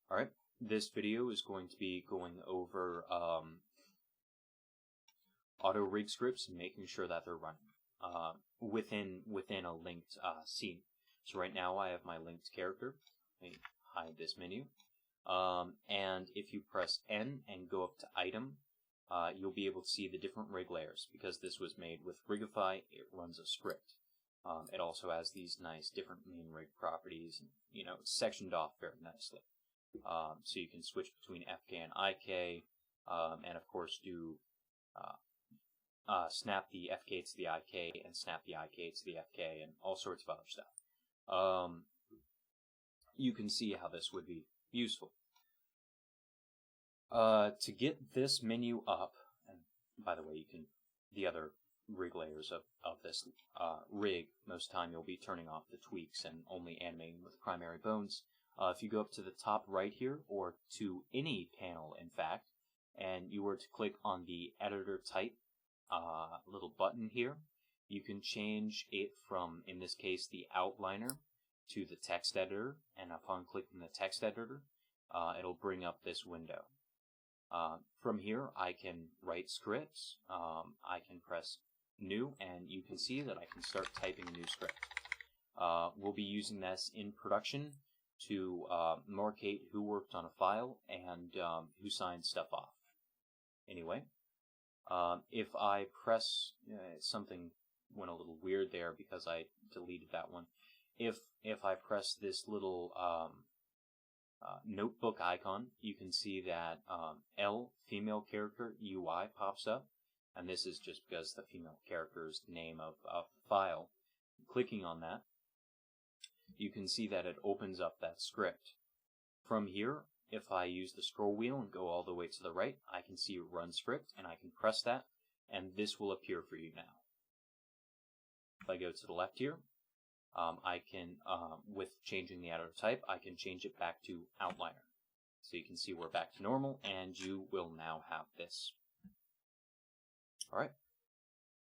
Alright, this video is going to be going over auto rig scripts and making sure that they're running within a linked scene. So right now I have my linked character. Let me hide this menu. And if you press N and go up to item, you'll be able to see the different rig layers. Because this was made with Rigify, it runs a script. It also has these nice different main rig properties, and it's sectioned off very nicely. So you can switch between FK and IK, and of course do snap the FK to the IK and snap the IK to the FK and all sorts of other stuff. You can see how this would be useful. To get this menu up, and by the way, the other rig layers of this rig, most time you'll be turning off the tweaks and only animating with primary bones. If you go up to the top right here, or to any panel in fact, and you were to click on the editor type little button here, you can change it from, in this case, the outliner to the text editor, and upon clicking the text editor, it'll bring up this window. From here, I can write scripts. I can press new, and you can see that I can start typing a new script. We'll be using this in production to markate who worked on a file and who signed stuff off. Anyway, if I press, something went a little weird there because I deleted that one. If I press this little notebook icon, you can see that L, female character UI, pops up, and this is just because the female character is the name of the file. Clicking on that, you can see that it opens up that script. From here, if I use the scroll wheel and go all the way to the right, I can see Run Script, and I can press that, and this will appear for you now. If I go to the left here, I can, with changing the editor type, I can change it back to outliner. So you can see we're back to normal, and you will now have this. Alright.